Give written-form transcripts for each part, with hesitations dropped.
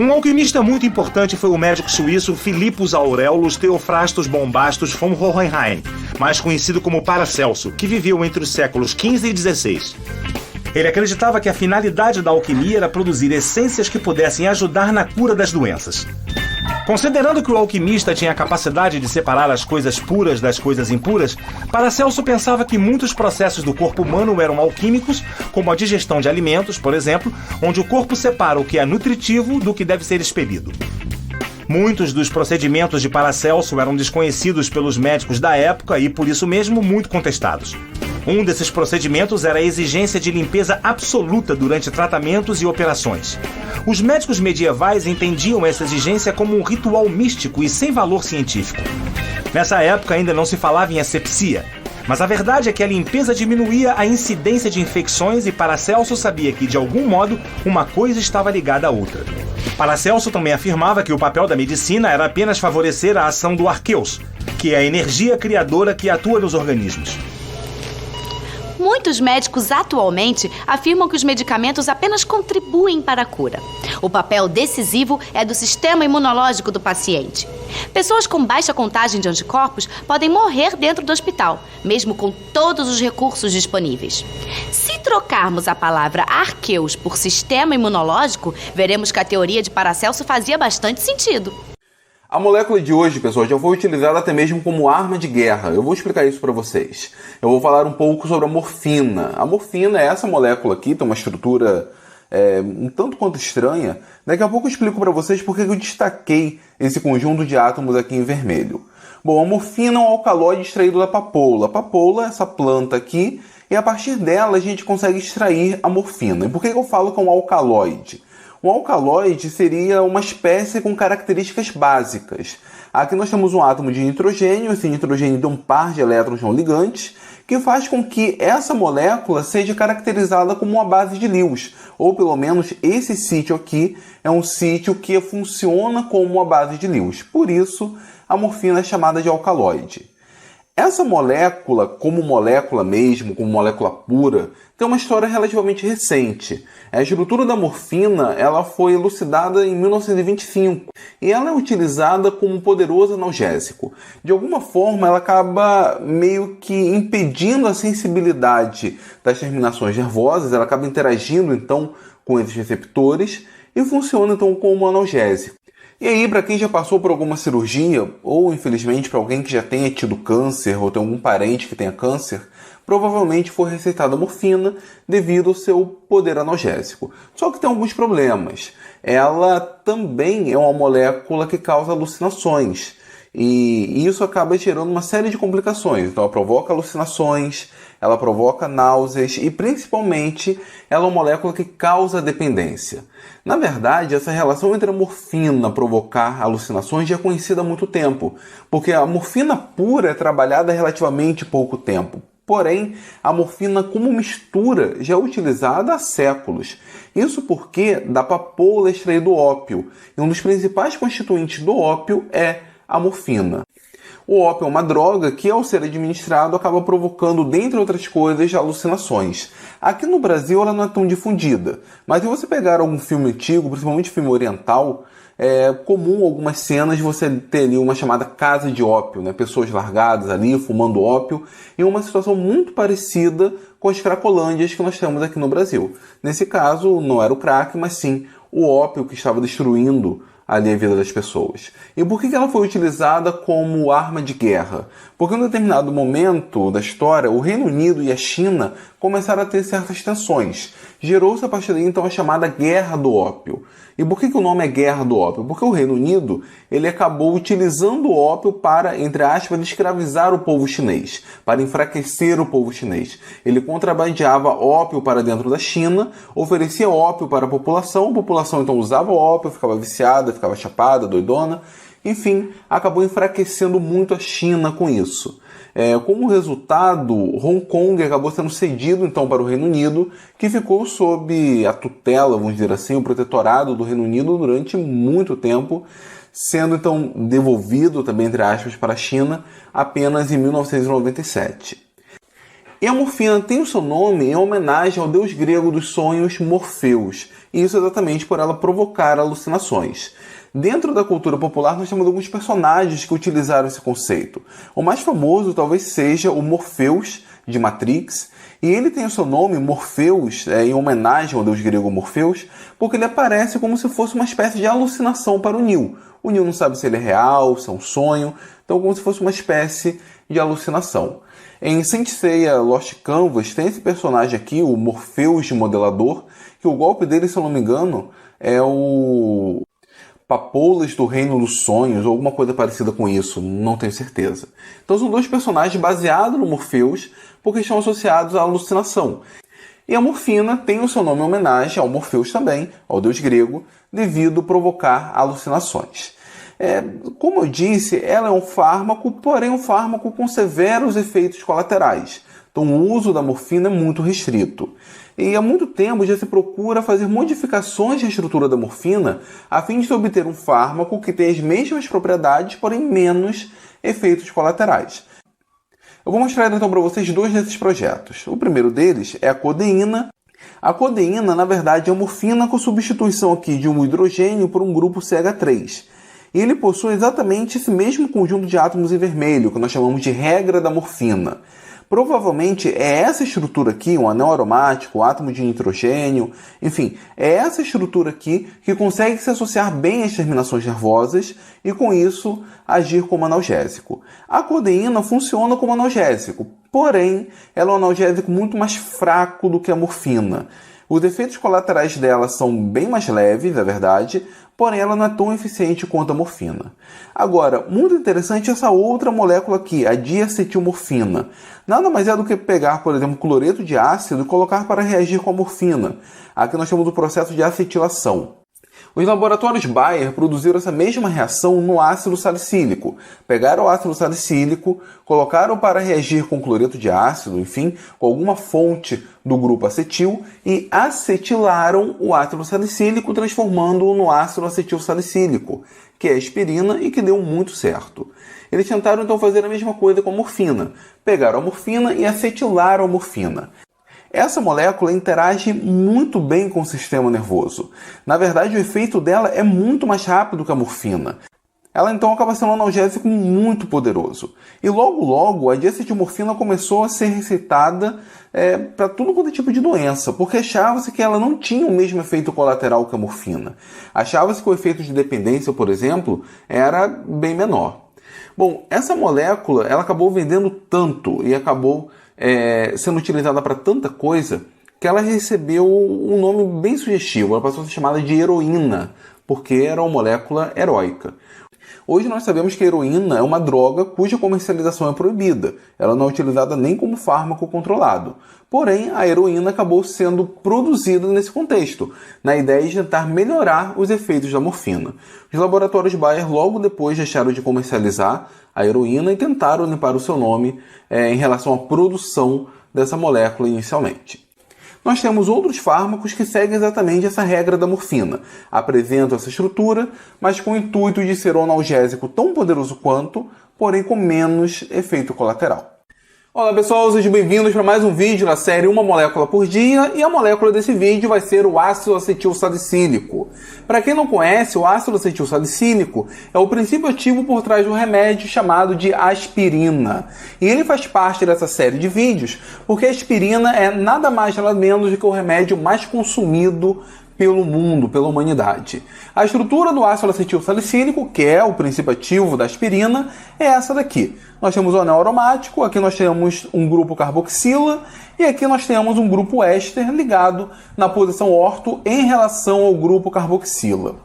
Um alquimista muito importante foi o médico suíço Philippus Aurelius Theophrastus Bombastus von Hohenheim, mais conhecido como Paracelso, que viveu entre os séculos XV e XVI. Ele acreditava que a finalidade da alquimia era produzir essências que pudessem ajudar na cura das doenças. Considerando que o alquimista tinha a capacidade de separar as coisas puras das coisas impuras, Paracelso pensava que muitos processos do corpo humano eram alquímicos, como a digestão de alimentos, por exemplo, onde o corpo separa o que é nutritivo do que deve ser expelido. Muitos dos procedimentos de Paracelso eram desconhecidos pelos médicos da época e, por isso mesmo, muito contestados. Um desses procedimentos era a exigência de limpeza absoluta durante tratamentos e operações. Os médicos medievais entendiam essa exigência como um ritual místico e sem valor científico. Nessa época ainda não se falava em asepsia, mas a verdade é que a limpeza diminuía a incidência de infecções e Paracelso sabia que, de algum modo, uma coisa estava ligada à outra. Paracelso também afirmava que o papel da medicina era apenas favorecer a ação do arqueus, que é a energia criadora que atua nos organismos. Muitos médicos atualmente afirmam que os medicamentos apenas contribuem para a cura. O papel decisivo é do sistema imunológico do paciente. Pessoas com baixa contagem de anticorpos podem morrer dentro do hospital, mesmo com todos os recursos disponíveis. Se trocarmos a palavra arqueus por sistema imunológico, veremos que a teoria de Paracelso fazia bastante sentido. A molécula de hoje, pessoal, já foi utilizada até mesmo como arma de guerra. Eu vou explicar isso para vocês. Eu vou falar um pouco sobre a morfina. A morfina é essa molécula aqui, tem uma estrutura um tanto quanto estranha. Daqui a pouco eu explico para vocês por que eu destaquei esse conjunto de átomos aqui em vermelho. Bom, a morfina é um alcaloide extraído da papoula. A papoula é essa planta aqui e a partir dela a gente consegue extrair a morfina. E por que eu falo que é um alcaloide? Um alcaloide seria uma espécie com características básicas. Aqui nós temos um átomo de nitrogênio, esse nitrogênio tem um par de elétrons não ligantes, que faz com que essa molécula seja caracterizada como uma base de Lewis, ou pelo menos esse sítio aqui é um sítio que funciona como uma base de Lewis. Por isso, a morfina é chamada de alcaloide. Essa molécula, como molécula mesmo, como molécula pura, tem uma história relativamente recente. A estrutura da morfina ela foi elucidada em 1925 e ela é utilizada como um poderoso analgésico. De alguma forma, ela acaba meio que impedindo a sensibilidade das terminações nervosas, ela acaba interagindo então com esses receptores e funciona então como analgésico. E aí, para quem já passou por alguma cirurgia, ou infelizmente para alguém que já tenha tido câncer, ou tem algum parente que tenha câncer, provavelmente foi receitada morfina devido ao seu poder analgésico. Só que tem alguns problemas. Ela também é uma molécula que causa alucinações. E isso acaba gerando uma série de complicações. Então ela provoca alucinações, ela provoca náuseas e principalmente ela é uma molécula que causa dependência. Na verdade, essa relação entre a morfina provocar alucinações já é conhecida há muito tempo, porque a morfina pura é trabalhada há relativamente pouco tempo. Porém, a morfina como mistura já é utilizada há séculos. Isso porque da papoula é extraído ópio, e um dos principais constituintes do ópio é a morfina. O ópio é uma droga que, ao ser administrado, acaba provocando, dentre outras coisas, alucinações. Aqui no Brasil ela não é tão difundida, mas se você pegar algum filme antigo, principalmente filme oriental, é comum algumas cenas você ter ali uma chamada casa de ópio, né? Pessoas largadas ali, fumando ópio, em uma situação muito parecida com as cracolândias que nós temos aqui no Brasil. Nesse caso, não era o crack, mas sim o ópio que estava destruindo ali a vida das pessoas. E por que ela foi utilizada como arma de guerra? Porque em um determinado momento da história, o Reino Unido e a China começaram a ter certas tensões. Gerou-se a partir daí então a chamada Guerra do Ópio. E por que o nome é Guerra do Ópio? Porque o Reino Unido ele acabou utilizando o ópio para, entre aspas, escravizar o povo chinês, para enfraquecer o povo chinês. Ele contrabandeava ópio para dentro da China, oferecia ópio para a população então usava ópio, ficava viciada, ficava chapada, doidona. Enfim, acabou enfraquecendo muito a China com isso. Como resultado, Hong Kong acabou sendo cedido então para o Reino Unido, que ficou sob a tutela, vamos dizer assim, o protetorado do Reino Unido durante muito tempo, sendo então devolvido também, entre aspas, para a China apenas em 1997. E a morfina tem o seu nome em homenagem ao deus grego dos sonhos Morfeus, e isso exatamente por ela provocar alucinações. Dentro da cultura popular, nós temos alguns personagens que utilizaram esse conceito. O mais famoso talvez seja o Morpheus, de Matrix, e ele tem o seu nome, Morpheus, em homenagem ao deus grego Morpheus, porque ele aparece como se fosse uma espécie de alucinação para o Neo. O Neo não sabe se ele é real, se é um sonho, então como se fosse uma espécie de alucinação. Em Saint Seiya Lost Canvas tem esse personagem aqui, o Morpheus Modelador, que o golpe dele, se eu não me engano, é o Papoulas do Reino dos Sonhos, ou alguma coisa parecida com isso, não tenho certeza. Então são dois personagens baseados no Morpheus, porque estão associados à alucinação. E a morfina tem o seu nome em homenagem ao Morpheus também, ao deus grego, devido a provocar alucinações. Como eu disse, ela é um fármaco, porém um fármaco com severos efeitos colaterais. Então o uso da morfina é muito restrito. E há muito tempo já se procura fazer modificações na estrutura da morfina a fim de se obter um fármaco que tenha as mesmas propriedades, porém menos efeitos colaterais. Eu vou mostrar então para vocês dois desses projetos. O primeiro deles é a codeína. A codeína, na verdade, é uma morfina com substituição aqui de um hidrogênio por um grupo CH3. E ele possui exatamente esse mesmo conjunto de átomos em vermelho, que nós chamamos de regra da morfina. Provavelmente é essa estrutura aqui, um anel aromático, um átomo de nitrogênio, enfim, é essa estrutura aqui que consegue se associar bem às terminações nervosas e com isso agir como analgésico. A codeína funciona como analgésico, porém ela é um analgésico muito mais fraco do que a morfina. Os efeitos colaterais dela são bem mais leves, é verdade, porém ela não é tão eficiente quanto a morfina. Agora, muito interessante essa outra molécula aqui, a diacetilmorfina. Nada mais é do que pegar, por exemplo, cloreto de ácido e colocar para reagir com a morfina. Aqui nós temos o processo de acetilação. Os laboratórios Bayer produziram essa mesma reação no ácido salicílico. Pegaram o ácido salicílico, colocaram para reagir com cloreto de ácido, enfim, com alguma fonte do grupo acetil e acetilaram o ácido salicílico, transformando-o no ácido acetil salicílico, que é a aspirina e que deu muito certo. Eles tentaram então fazer a mesma coisa com a morfina. Pegaram a morfina e acetilaram a morfina. Essa molécula interage muito bem com o sistema nervoso. Na verdade, o efeito dela é muito mais rápido que a morfina. Ela então acaba sendo um analgésico muito poderoso. E logo a diacetilmorfina começou a ser receitada para tudo quanto é tipo de doença, porque achava-se que ela não tinha o mesmo efeito colateral que a morfina. Achava-se que o efeito de dependência, por exemplo, era bem menor. Bom, essa molécula ela acabou vendendo tanto e acabou sendo utilizada para tanta coisa que ela recebeu um nome bem sugestivo. Ela passou a ser chamada de heroína, porque era uma molécula heróica. Hoje nós sabemos que a heroína é uma droga cuja comercialização é proibida. Ela não é utilizada nem como fármaco controlado. Porém, a heroína acabou sendo produzida nesse contexto, na ideia de tentar melhorar os efeitos da morfina. Os laboratórios Bayer logo depois deixaram de comercializar a heroína e tentaram limpar o seu nome em relação à produção dessa molécula inicialmente. Nós temos outros fármacos que seguem exatamente essa regra da morfina. Apresentam essa estrutura, mas com o intuito de ser um analgésico tão poderoso quanto, porém com menos efeito colateral. Olá pessoal, sejam bem-vindos para mais um vídeo da série Uma Molécula por Dia, e a molécula desse vídeo vai ser o ácido acetil salicílico. Para quem não conhece, o ácido acetil salicílico é o princípio ativo por trás do remédio chamado de aspirina. E ele faz parte dessa série de vídeos porque a aspirina é nada mais nada menos do que o remédio mais consumido pelo mundo, pela humanidade. A estrutura do ácido acetil salicílico, que é o princípio ativo da aspirina, é essa daqui. Nós temos o anel aromático, aqui nós temos um grupo carboxila e aqui nós temos um grupo éster ligado na posição orto em relação ao grupo carboxila.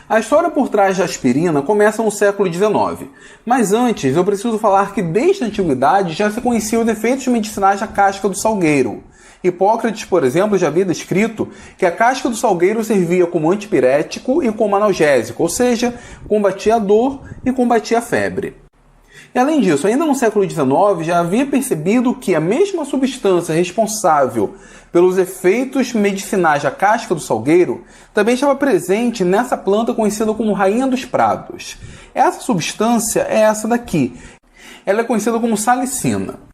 A história por trás da aspirina começa no século XIX, mas antes eu preciso falar que desde a antiguidade já se conheciam os efeitos medicinais da casca do salgueiro. Hipócrates, por exemplo, já havia descrito que a casca do salgueiro servia como antipirético e como analgésico, ou seja, combatia a dor e combatia a febre. E além disso, ainda no século XIX já havia percebido que a mesma substância responsável pelos efeitos medicinais da casca do salgueiro também estava presente nessa planta conhecida como rainha dos prados. Essa substância é essa daqui. Ela é conhecida como salicina.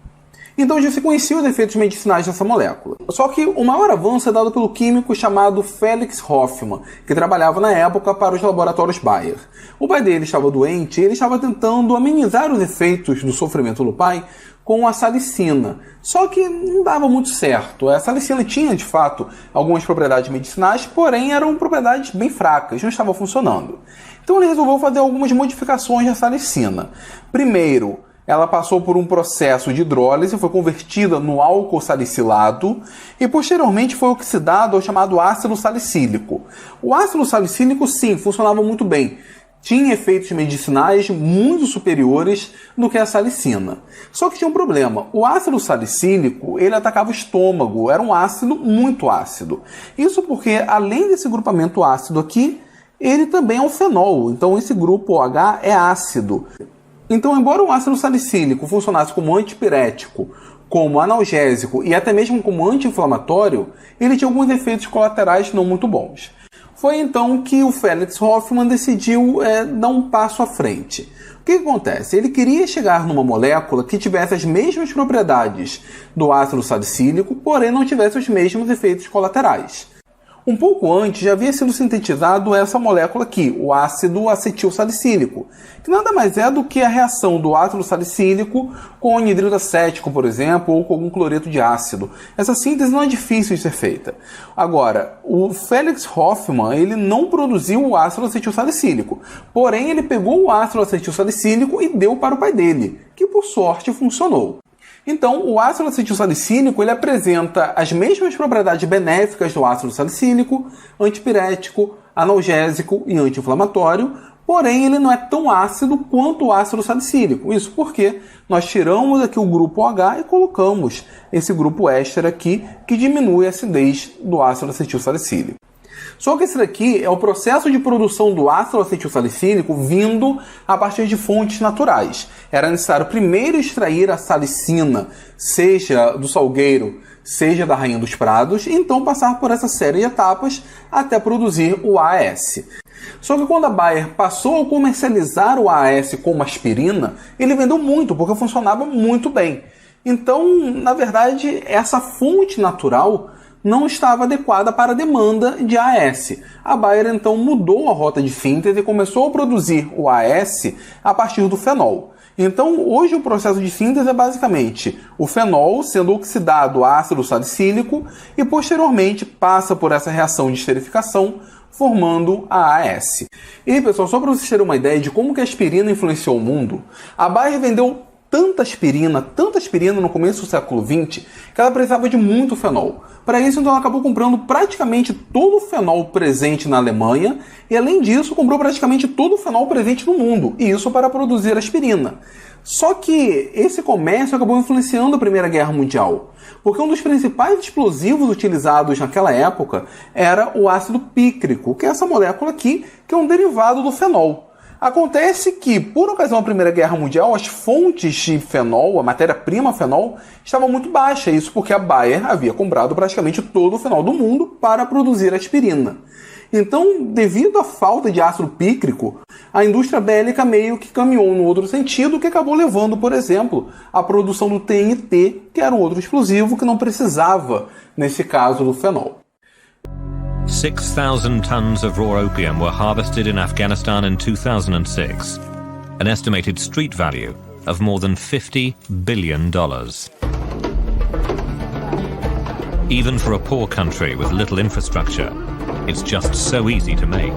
Então já se conhecia os efeitos medicinais dessa molécula. Só que o maior avanço é dado pelo químico chamado Felix Hoffmann, que trabalhava na época para os laboratórios Bayer. O pai dele estava doente e ele estava tentando amenizar os efeitos do sofrimento do pai com a salicina. Só que não dava muito certo. A salicina tinha, de fato, algumas propriedades medicinais, porém eram propriedades bem fracas, não estava funcionando. Então ele resolveu fazer algumas modificações na salicina. Primeiro, ela passou por um processo de hidrólise, foi convertida no álcool salicilado e posteriormente foi oxidado ao chamado ácido salicílico. O ácido salicílico, sim, funcionava muito bem. Tinha efeitos medicinais muito superiores do que a salicina. Só que tinha um problema. O ácido salicílico, ele atacava o estômago, era um ácido muito ácido. Isso porque, além desse grupamento ácido aqui, ele também é um fenol. Então esse grupo OH é ácido. Então, embora o ácido salicílico funcionasse como antipirético, como analgésico e até mesmo como anti-inflamatório, ele tinha alguns efeitos colaterais não muito bons. Foi então que o Felix Hoffmann decidiu dar um passo à frente. O que acontece? Ele queria chegar numa molécula que tivesse as mesmas propriedades do ácido salicílico, porém não tivesse os mesmos efeitos colaterais. Um pouco antes já havia sido sintetizado essa molécula aqui, o ácido acetil salicílico, que nada mais é do que a reação do ácido salicílico com anidrido acético, por exemplo, ou com algum cloreto de ácido. Essa síntese não é difícil de ser feita. Agora, o Felix Hoffmann, ele não produziu o ácido acetil salicílico, porém ele pegou o ácido acetil salicílico e deu para o pai dele, que por sorte funcionou. Então, o ácido acetil salicílico ele apresenta as mesmas propriedades benéficas do ácido salicílico, antipirético, analgésico e anti-inflamatório, porém ele não é tão ácido quanto o ácido salicílico. Isso porque nós tiramos aqui o grupo OH e colocamos esse grupo éster aqui, que diminui a acidez do ácido acetil salicílico. Só que esse daqui é o processo de produção do ácido acetil salicílico vindo a partir de fontes naturais. Era necessário primeiro extrair a salicina, seja do salgueiro, seja da rainha dos prados, e então passar por essa série de etapas até produzir o AAS. Só que quando a Bayer passou a comercializar o AAS como aspirina, ele vendeu muito, porque funcionava muito bem. Então, na verdade, essa fonte natural não estava adequada para a demanda de AAS. A Bayer então mudou a rota de síntese e começou a produzir o AAS a partir do fenol. Então, hoje o processo de síntese é basicamente o fenol sendo oxidado a ácido salicílico e posteriormente passa por essa reação de esterificação, formando a AAS. E pessoal, só para vocês terem uma ideia de como que a aspirina influenciou o mundo, a Bayer vendeu tanta aspirina no começo do século XX, que ela precisava de muito fenol. Para isso, então, ela acabou comprando praticamente todo o fenol presente na Alemanha e, além disso, comprou praticamente todo o fenol presente no mundo, e isso para produzir aspirina. Só que esse comércio acabou influenciando a Primeira Guerra Mundial, porque um dos principais explosivos utilizados naquela época era o ácido pícrico, que é essa molécula aqui, que é um derivado do fenol. Acontece que, por ocasião da Primeira Guerra Mundial, as fontes de fenol, a matéria-prima fenol, estavam muito baixas. Isso porque a Bayer havia comprado praticamente todo o fenol do mundo para produzir aspirina. Então, devido à falta de ácido pícrico, a indústria bélica meio que caminhou no outro sentido, que acabou levando, por exemplo, à produção do TNT, que era um outro explosivo que não precisava, nesse caso, do fenol. 6,000 tons of raw opium were harvested in Afghanistan in 2006, an estimated street value of more than $50 billion. Even for a poor country with little infrastructure, it's just so easy to make.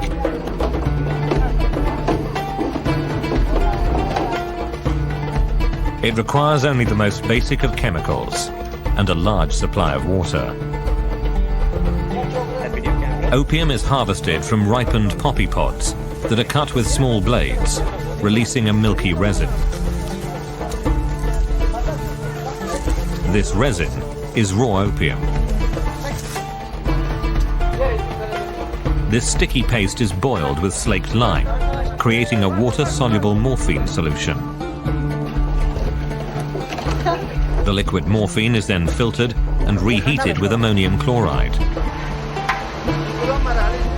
It requires only the most basic of chemicals and a large supply of water. Opium is harvested from ripened poppy pods that are cut with small blades, releasing a milky resin. This resin is raw opium. This sticky paste is boiled with slaked lime, creating a water-soluble morphine solution. The liquid morphine is then filtered and reheated with ammonium chloride.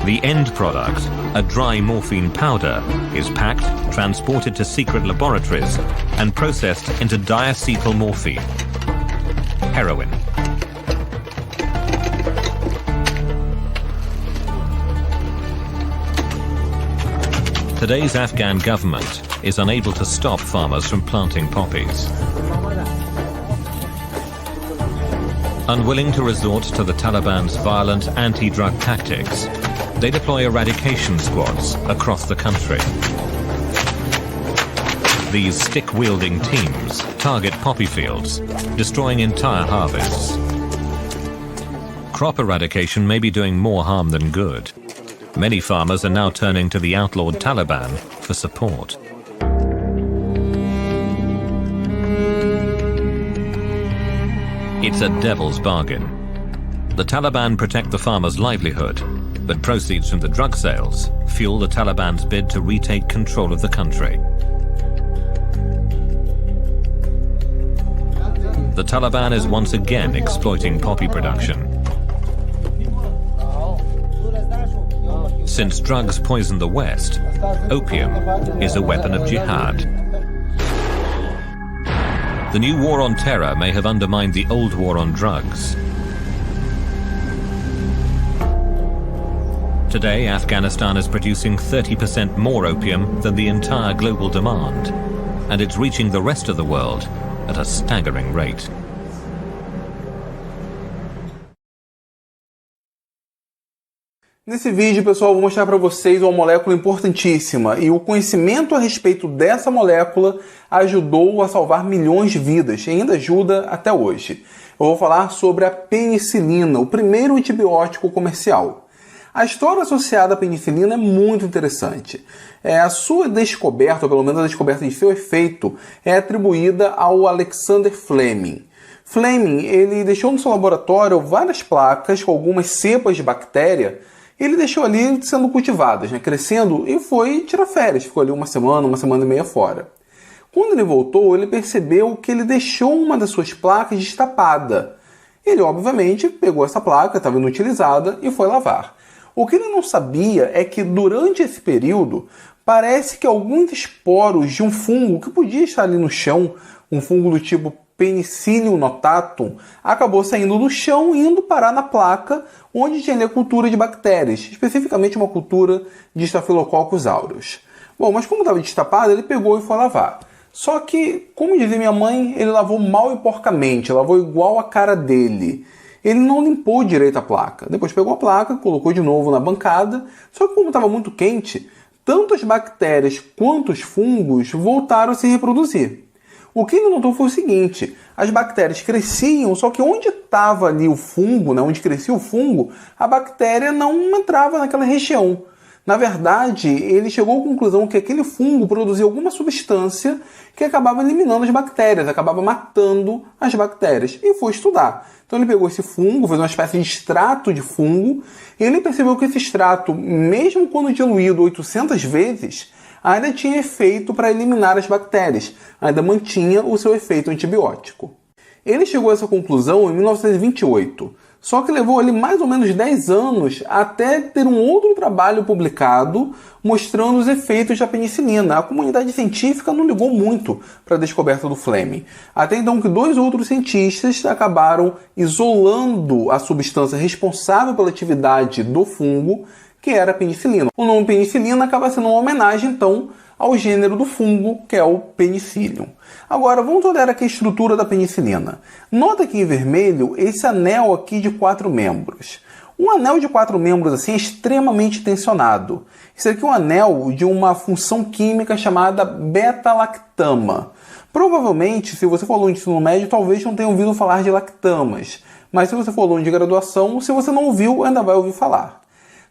The end product, a dry morphine powder, is packed, transported to secret laboratories, and processed into diacetyl morphine. heroin. Today's Afghan government is unable to stop farmers from planting poppies. Unwilling to resort to the Taliban's violent anti-drug tactics, they deploy eradication squads across the country. These stick-wielding teams target poppy fields, destroying entire harvests. Crop eradication may be doing more harm than good. Many farmers are now turning to the outlawed Taliban for support. It's a devil's bargain. The Taliban protect the farmers' livelihood, but proceeds from the drug sales fuel the Taliban's bid to retake control of the country. The Taliban is once again exploiting poppy production. Since drugs poison the West, opium is a weapon of jihad. The new war on terror may have undermined the old war on drugs. Today, Afghanistan is producing 30% more opium than the entire global demand, and it's reaching the rest of the world at a staggering rate. Nesse vídeo, pessoal, eu vou mostrar para vocês uma molécula importantíssima, e o conhecimento a respeito dessa molécula ajudou a salvar milhões de vidas e ainda ajuda até hoje. Eu vou falar sobre a penicilina, o primeiro antibiótico comercial. A história associada à penicilina é muito interessante. A sua descoberta, ou pelo menos a descoberta de seu efeito, é atribuída ao Alexander Fleming. Fleming, ele deixou no seu laboratório várias placas com algumas cepas de bactéria. Ele deixou ali sendo cultivadas, crescendo, e foi tirar férias. Ficou ali uma semana e meia fora. Quando ele voltou, ele percebeu que ele deixou uma das suas placas destapada. Ele, obviamente, pegou essa placa, estava inutilizada, e foi lavar. O que ele não sabia é que, durante esse período, parece que alguns esporos de um fungo que podia estar ali no chão, um fungo do tipo Penicillium notatum, acabou saindo do chão e indo parar na placa onde tinha ali a cultura de bactérias, especificamente uma cultura de Staphylococcus aureus. Bom, mas como estava destapado, ele pegou e foi lavar. Só que, como dizia minha mãe, ele lavou mal e porcamente, lavou igual a cara dele. Ele não limpou direito a placa. Depois pegou a placa, colocou de novo na bancada, só que como estava muito quente, tanto as bactérias quanto os fungos voltaram a se reproduzir. O que ele notou foi o seguinte: as bactérias cresciam, só que onde estava ali o fungo, onde crescia o fungo, a bactéria não entrava naquela região. Na verdade, ele chegou à conclusão que aquele fungo produzia alguma substância que acabava eliminando as bactérias, acabava matando as bactérias, e foi estudar. Então ele pegou esse fungo, fez uma espécie de extrato de fungo, e ele percebeu que esse extrato, mesmo quando diluído 800 vezes, ainda tinha efeito para eliminar as bactérias, ainda mantinha o seu efeito antibiótico. Ele chegou a essa conclusão em 1928, só que levou ali mais ou menos 10 anos até ter um outro trabalho publicado mostrando os efeitos da penicilina. A comunidade científica não ligou muito para a descoberta do Fleming, até então que 2 outros cientistas acabaram isolando a substância responsável pela atividade do fungo, que era a penicilina. O nome penicilina acaba sendo uma homenagem, então, ao gênero do fungo, que é o Penicillium. Agora, vamos olhar aqui a estrutura da penicilina. Nota aqui em vermelho esse anel aqui de 4 membros. Um anel de 4 membros assim é extremamente tensionado. Isso aqui é um anel de uma função química chamada beta-lactama. Provavelmente, se você for aluno de ensino médio, talvez não tenha ouvido falar de lactamas. Mas se você for aluno de graduação, se você não ouviu, ainda vai ouvir falar.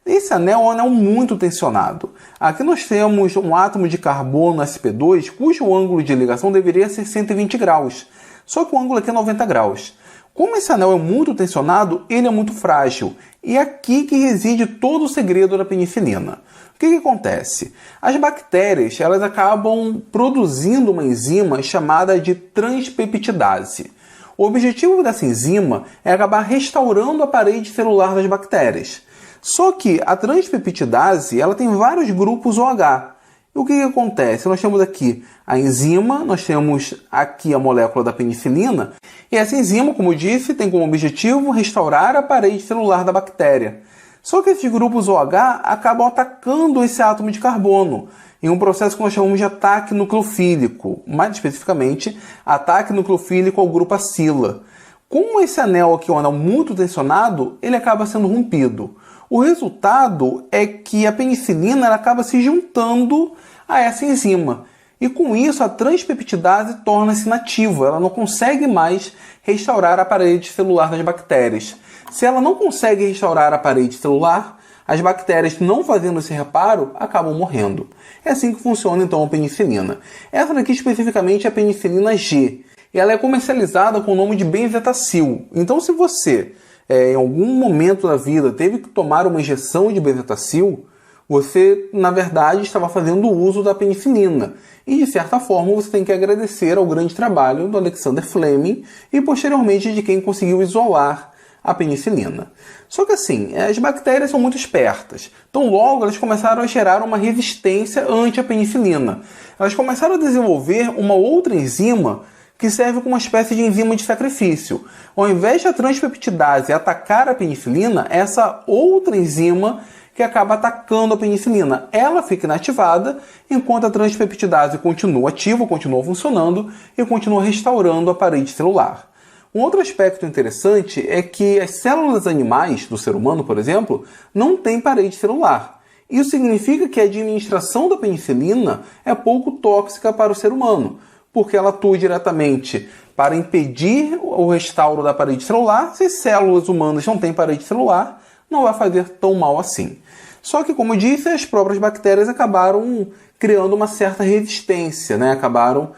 Esse anel é um anel muito tensionado. Aqui nós temos um átomo de carbono sp2, cujo ângulo de ligação deveria ser 120 graus. Só que o ângulo aqui é 90 graus. Como esse anel é muito tensionado, ele é muito frágil. E é aqui que reside todo o segredo da penicilina. O que acontece? As bactérias elas acabam produzindo uma enzima chamada de transpeptidase. O objetivo dessa enzima é acabar restaurando a parede celular das bactérias. Só que a transpeptidase ela tem vários grupos OH. E o que acontece? Nós temos aqui a enzima, nós temos aqui a molécula da penicilina, e essa enzima, como eu disse, tem como objetivo restaurar a parede celular da bactéria. Só que esses grupos OH acabam atacando esse átomo de carbono, em um processo que nós chamamos de ataque nucleofílico, mais especificamente, ataque nucleofílico ao grupo acila. Como esse anel aqui é um anel muito tensionado, ele acaba sendo rompido. O resultado é que a penicilina ela acaba se juntando a essa enzima. E com isso a transpeptidase torna-se inativa, ela não consegue mais restaurar a parede celular das bactérias. Se ela não consegue restaurar a parede celular, as bactérias, não fazendo esse reparo, acabam morrendo. É assim que funciona então a penicilina. Essa daqui especificamente é a penicilina G. E ela é comercializada com o nome de benzetacil. Então se você, em algum momento da vida, teve que tomar uma injeção de benzetacil, você, na verdade, estava fazendo uso da penicilina. E, de certa forma, você tem que agradecer ao grande trabalho do Alexander Fleming e, posteriormente, de quem conseguiu isolar a penicilina. Só que assim, as bactérias são muito espertas. Então logo elas começaram a gerar uma resistência ante a penicilina. Elas começaram a desenvolver uma outra enzima que serve como uma espécie de enzima de sacrifício. Ao invés de a transpeptidase atacar a penicilina, essa outra enzima que acaba atacando a penicilina. Ela fica inativada, enquanto a transpeptidase continua ativa, continua funcionando e continua restaurando a parede celular. Um outro aspecto interessante é que as células animais do ser humano, por exemplo, não têm parede celular. Isso significa que a administração da penicilina é pouco tóxica para o ser humano, porque ela atua diretamente para impedir o restauro da parede celular. Se as células humanas não têm parede celular, não vai fazer tão mal assim. Só que, como eu disse, as próprias bactérias acabaram criando uma certa resistência, né? Acabaram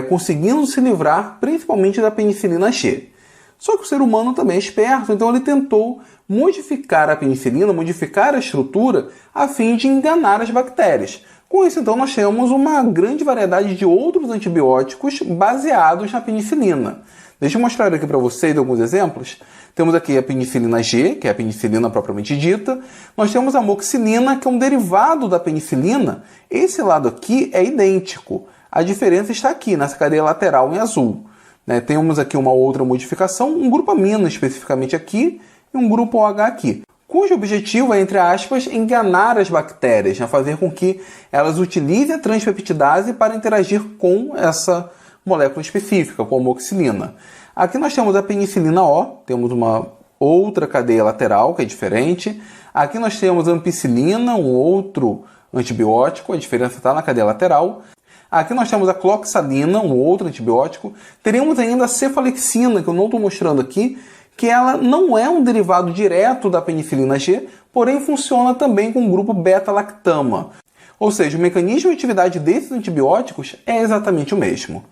conseguindo se livrar principalmente da penicilina G. Só que o ser humano também é esperto, então ele tentou modificar a penicilina, modificar a estrutura, a fim de enganar as bactérias. Com isso, então, nós temos uma grande variedade de outros antibióticos baseados na penicilina. Deixa eu mostrar aqui para vocês alguns exemplos. Temos aqui a penicilina G, que é a penicilina propriamente dita. Nós temos a amoxicilina, que é um derivado da penicilina. Esse lado aqui é idêntico. A diferença está aqui, nessa cadeia lateral em azul. Temos aqui uma outra modificação, um grupo amino especificamente aqui e um grupo OH aqui, cujo objetivo é, entre aspas, enganar as bactérias, fazer com que elas utilizem a transpeptidase para interagir com essa molécula específica, com a amoxicilina. Aqui nós temos a penicilina O, temos uma outra cadeia lateral que é diferente. Aqui nós temos a ampicilina, um outro antibiótico, a diferença está na cadeia lateral. Aqui nós temos a cloxalina, um outro antibiótico. Teríamos ainda a cefalexina, que eu não estou mostrando aqui, que ela não é um derivado direto da penicilina G, porém funciona também com o grupo beta-lactama. Ou seja, o mecanismo de atividade desses antibióticos é exatamente o mesmo.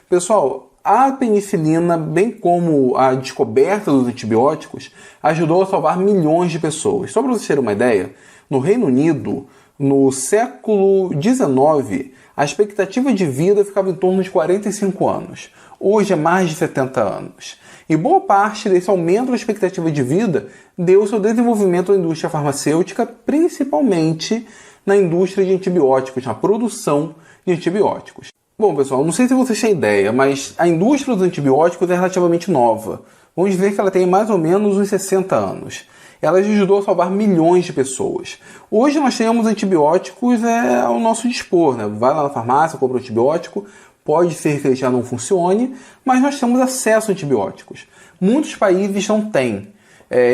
Pessoal, a penicilina, bem como a descoberta dos antibióticos, ajudou a salvar milhões de pessoas. Só para vocês terem uma ideia, no Reino Unido, no século XIX, a expectativa de vida ficava em torno de 45 anos. Hoje é mais de 70 anos. E boa parte desse aumento da expectativa de vida deu-se ao desenvolvimento da indústria farmacêutica, principalmente na indústria de antibióticos, na produção de antibióticos. Bom, pessoal, não sei se vocês têm ideia, mas a indústria dos antibióticos é relativamente nova. Vamos dizer que ela tem mais ou menos uns 60 anos. Ela ajudou a salvar milhões de pessoas. Hoje nós temos antibióticos ao nosso dispor, Vai lá na farmácia, compra um antibiótico, pode ser que ele já não funcione, mas nós temos acesso a antibióticos. Muitos países não têm.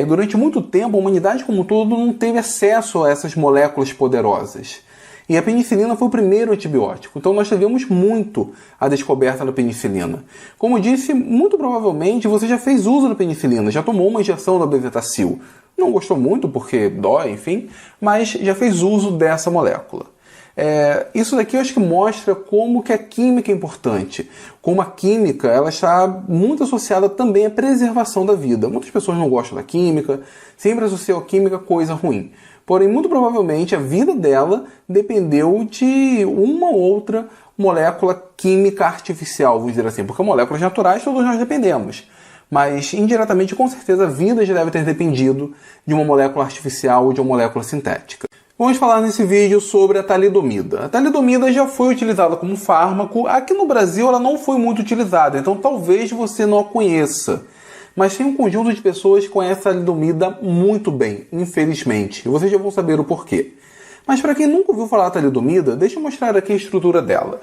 Durante muito tempo, a humanidade como um todo não teve acesso a essas moléculas poderosas. E a penicilina foi o primeiro antibiótico. Então nós devemos muito à descoberta da penicilina. Como disse, muito provavelmente você já fez uso da penicilina, já tomou uma injeção da benzetacil. Não gostou muito porque dói, enfim, mas já fez uso dessa molécula. Isso daqui eu acho que mostra como que a química é importante. Como a química ela está muito associada também à preservação da vida. Muitas pessoas não gostam da química, sempre associam a química a coisa ruim. Porém, muito provavelmente a vida dela dependeu de uma ou outra molécula química artificial, vamos dizer assim. Porque moléculas naturais todos nós dependemos. Mas, indiretamente, com certeza, a vida já deve ter dependido de uma molécula artificial ou de uma molécula sintética. Vamos falar nesse vídeo sobre a talidomida. A talidomida já foi utilizada como fármaco. Aqui no Brasil ela não foi muito utilizada, então talvez você não a conheça. Mas tem um conjunto de pessoas que conhecem a talidomida muito bem, infelizmente. E vocês já vão saber o porquê. Mas para quem nunca ouviu falar da talidomida, deixa eu mostrar aqui a estrutura dela.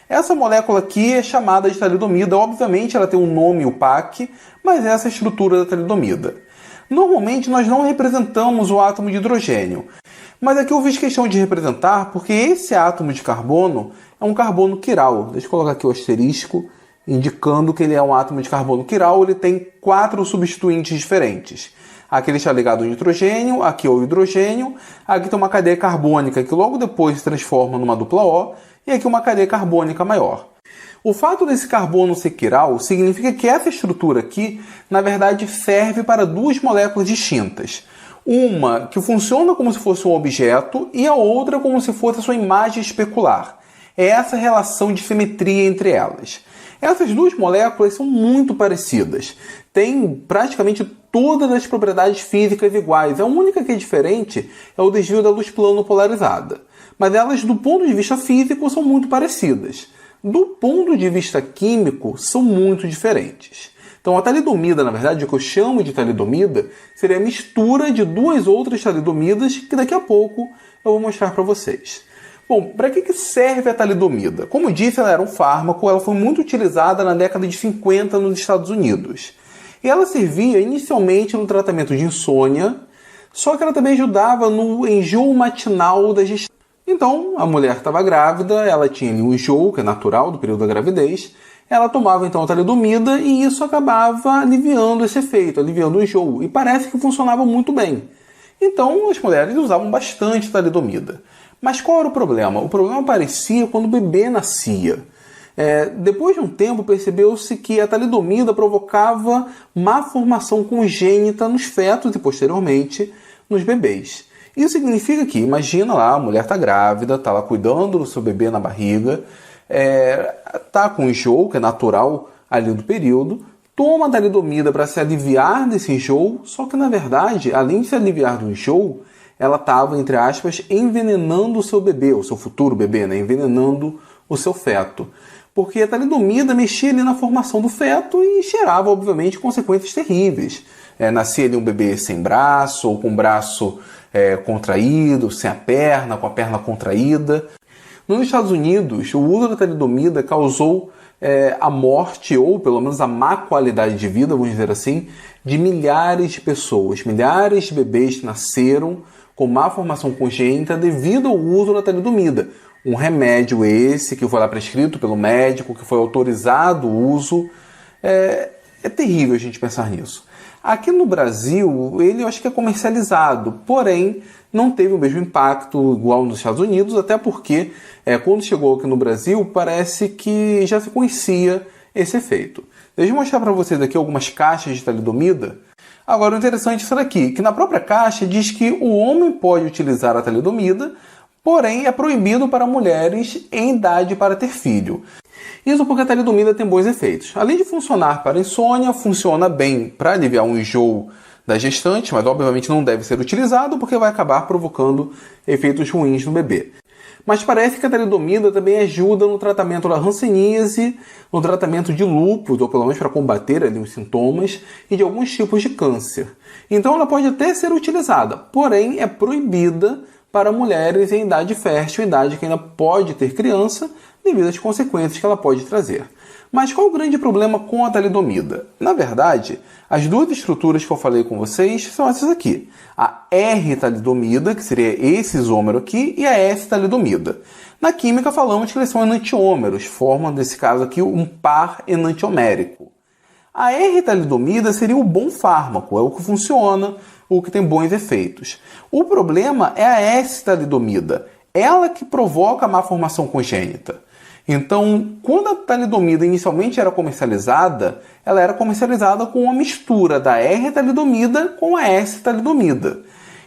Essa molécula aqui é chamada de talidomida. Obviamente ela tem um nome, o PAC, mas essa é a estrutura da talidomida. Normalmente nós não representamos o átomo de hidrogênio. Mas aqui eu fiz questão de representar porque esse átomo de carbono é um carbono quiral. Deixa eu colocar aqui o asterisco, indicando que ele é um átomo de carbono quiral. Ele tem 4 substituintes diferentes. Aqui ele está ligado ao nitrogênio, aqui ao hidrogênio, aqui tem uma cadeia carbônica que logo depois se transforma numa dupla O, e aqui uma cadeia carbônica maior. O fato desse carbono ser quiral significa que essa estrutura aqui, na verdade, serve para 2 moléculas distintas. Uma que funciona como se fosse um objeto e a outra como se fosse a sua imagem especular. É essa relação de simetria entre elas. Essas 2 moléculas são muito parecidas. Têm praticamente todas as propriedades físicas iguais. A única que é diferente é o desvio da luz plano polarizada. Mas elas, do ponto de vista físico, são muito parecidas. Do ponto de vista químico, são muito diferentes. Então a talidomida, na verdade, o que eu chamo de talidomida, seria a mistura de 2 outras talidomidas que daqui a pouco eu vou mostrar para vocês. Bom, para que serve a talidomida? Como eu disse, ela era um fármaco, ela foi muito utilizada na década de 50 nos Estados Unidos. E ela servia inicialmente no tratamento de insônia, só que ela também ajudava no enjoo matinal da gestação. Então, a mulher estava grávida, ela tinha um enjoo, que é natural do período da gravidez, ela tomava então a talidomida e isso acabava aliviando esse efeito, aliviando o enjoo. E parece que funcionava muito bem. Então, as mulheres usavam bastante talidomida. Mas qual era o problema? O problema aparecia quando o bebê nascia. Depois de um tempo, percebeu-se que a talidomida provocava má formação congênita nos fetos e, posteriormente, nos bebês. Isso significa que, imagina lá, a mulher está grávida, está lá cuidando do seu bebê na barriga, está com enjoo, que é natural ali do período, toma a talidomida para se aliviar desse enjoo, só que, na verdade, além de se aliviar do enjoo, ela estava, entre aspas, envenenando o seu bebê, o seu futuro bebê, né? Envenenando o seu feto. Porque a talidomida mexia ali na formação do feto e gerava, obviamente, consequências terríveis. Nascia ali um bebê sem braço, ou com o braço contraído, sem a perna, com a perna contraída. Nos Estados Unidos, o uso da talidomida causou a morte, ou pelo menos a má qualidade de vida, vamos dizer assim, de milhares de pessoas. Milhares de bebês nasceram com má formação congênita devido ao uso da talidomida. Um remédio esse que foi lá prescrito pelo médico, que foi autorizado o uso. É terrível a gente pensar nisso. Aqui no Brasil, ele eu acho que é comercializado, porém não teve o mesmo impacto igual nos Estados Unidos, até porque quando chegou aqui no Brasil, parece que já se conhecia esse efeito. Deixa eu mostrar para vocês aqui algumas caixas de talidomida. Agora, o interessante é isso daqui, que na própria caixa diz que o homem pode utilizar a talidomida, porém é proibido para mulheres em idade para ter filho. Isso porque a talidomida tem bons efeitos. Além de funcionar para insônia, funciona bem para aliviar um enjoo da gestante, mas obviamente não deve ser utilizado porque vai acabar provocando efeitos ruins no bebê. Mas parece que a talidomida também ajuda no tratamento da hanseníase, no tratamento de lúpus, ou pelo menos para combater ali os sintomas, e de alguns tipos de câncer. Então ela pode até ser utilizada, porém é proibida para mulheres em idade fértil, idade que ainda pode ter criança, devido às consequências que ela pode trazer. Mas qual o grande problema com a talidomida? Na verdade, as 2 estruturas que eu falei com vocês são essas aqui. A R-talidomida, que seria esse isômero aqui, e a S-talidomida. Na química falamos que eles são enantiômeros, formam, nesse caso aqui, um par enantiomérico. A R-talidomida seria o bom fármaco, é o que funciona, o que tem bons efeitos. O problema é a S-talidomida, ela que provoca a má formação congênita. Então, quando a talidomida inicialmente era comercializada, ela era comercializada com uma mistura da R-talidomida com a S-talidomida.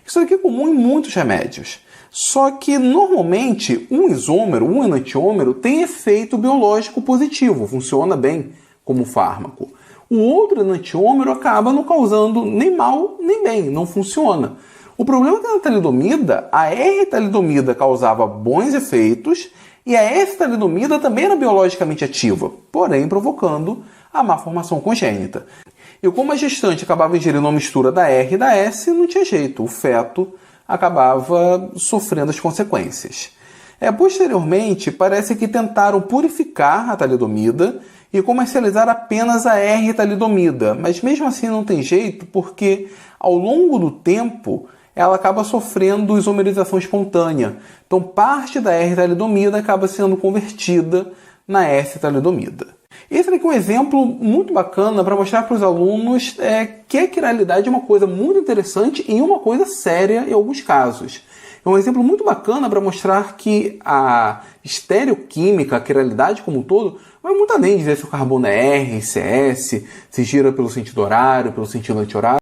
Isso aqui é comum em muitos remédios. Só que, normalmente, um isômero, um enantiômero, tem efeito biológico positivo, funciona bem como fármaco. O outro enantiômero acaba não causando nem mal nem bem, não funciona. O problema é que na talidomida, a R-talidomida causava bons efeitos e a S-talidomida também era biologicamente ativa, porém provocando a má formação congênita. E como a gestante acabava ingerindo uma mistura da R e da S, não tinha jeito, o feto acabava sofrendo as consequências. Posteriormente, parece que tentaram purificar a talidomida e comercializar apenas a R-talidomida, mas mesmo assim não tem jeito, porque ao longo do tempo ela acaba sofrendo isomerização espontânea. Então parte da R-talidomida acaba sendo convertida na S-talidomida. Esse aqui é um exemplo muito bacana para mostrar para os alunos que a quiralidade é uma coisa muito interessante e uma coisa séria em alguns casos. É um exemplo muito bacana para mostrar que a estereoquímica, a quiralidade como um todo, vai muito além de dizer se o carbono é R, se é S, se gira pelo sentido horário, pelo sentido anti-horário.